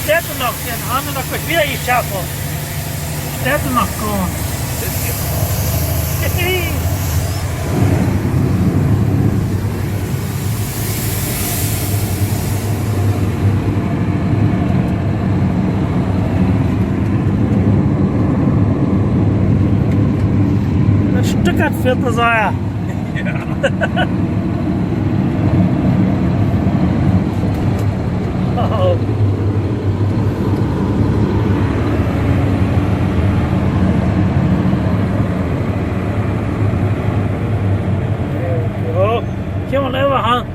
steht er noch, den haben wir noch wieder geschafft. Steht er noch kommen. Ein Stück hat Viertel sein. Ja. Oh. Kom maar even aan.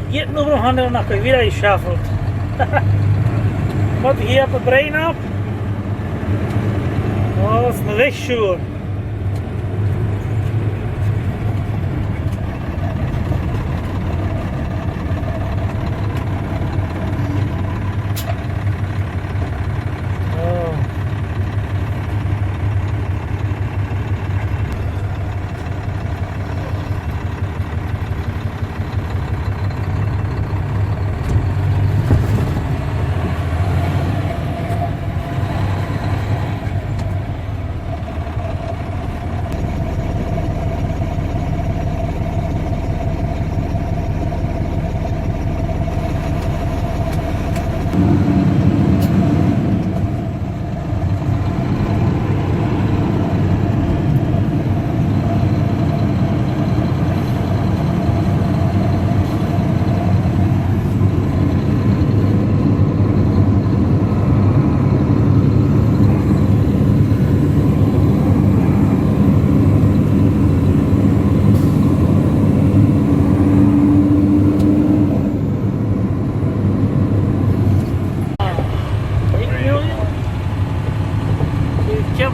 Je hebt nog een handen nog weer geschaffeld. Moet hier op het brein op. Oh, dat is een wegschuur.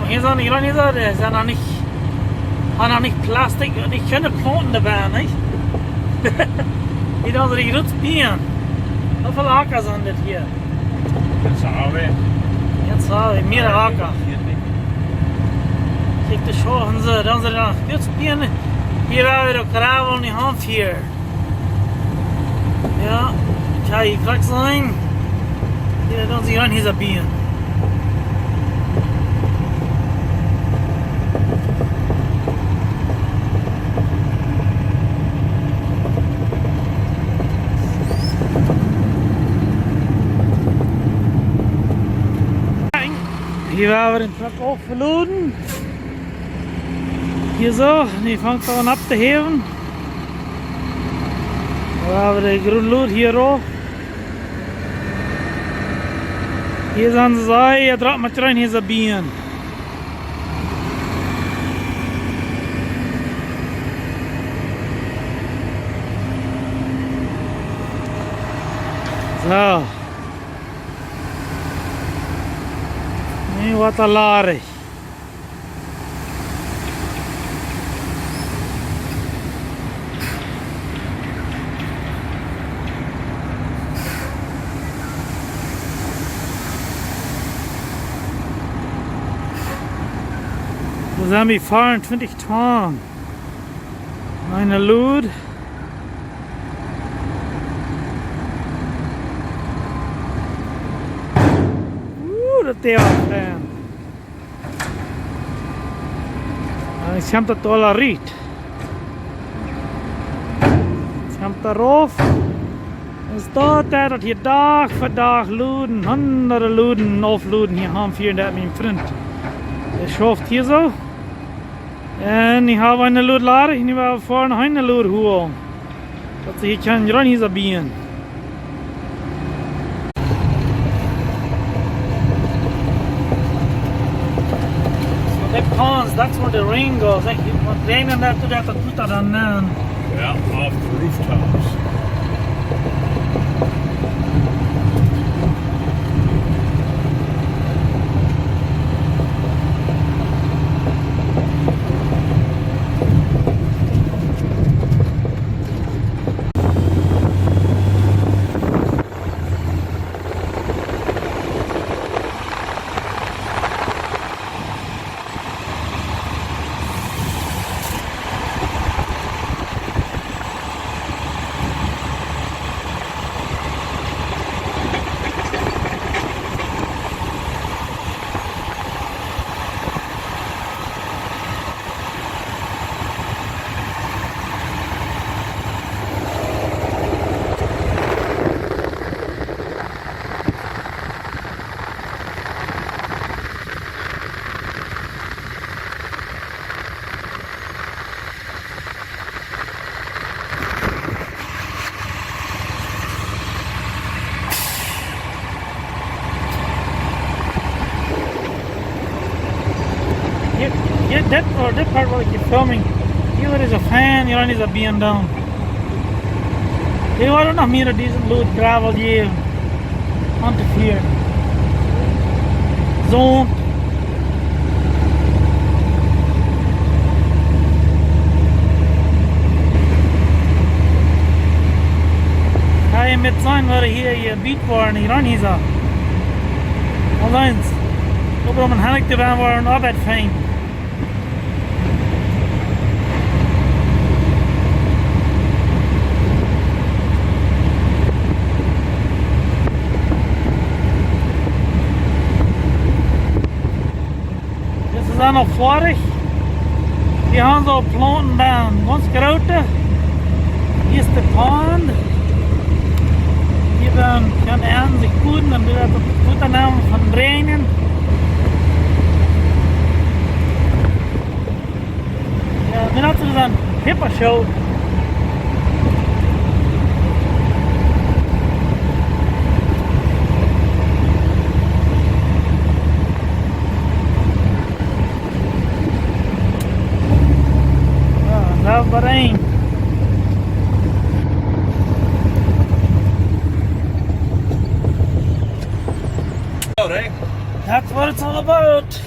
Hier sind noch nicht Plastik und ich keine Planten dabei, nicht? Hier haben sie die Rutzbieren. Wie viele Acker sind das hier? Jetzt habe ich mehrere Acker. Kijk, de schoen ze, dan zijn er Rutzbieren. Hier hebben we de kravel in de hand hier. Ja, kijk, hier krijg zijn. Hier dan sie ran hier bieren. Hier waren wir den Truck auch verloren. Hier so, die fängt an abzuheben. Da haben wir den Grundload hier auch. Hier sind sie, hier draht man rein, hier sind Bienen. So. Wat een larig. We zijn bij 24 ton. Mijn load. Dat deel afgaan. Ik schamt het al riet. Schamt erop. En staat daar dat hier dag voor dag looden, honderden looden, aflooden hier haben hier dat mijn vriend. Er schafft hier zo. En ik heb een lood laden, ik heb vorne een lood holen. Dat ze hier kan run hier bieden. Ponds, that's where the rain goes. When it rains and that, you have to put that on now. Yeah, off the rooftops. Dit part wil ik je filming. Hier is een fan, hier is een bien down. Die waren nog meer deze lood gravel hier aan te vieren. Zo. Ga je met zijn waar hier je beat waren hier aan hier zo. Alleen, over om een Hendrick te gaan waren ook het fijn. Dit is dan nog vorig. Die gaan zo planten dan. Ganz grote. Hier is de pond. Hier kan de aan zich voeden, dan doet dat goed aan van drainen. Ja, dat is een hippe show. Ja, dat is maar één. Eh? That's what it's all about.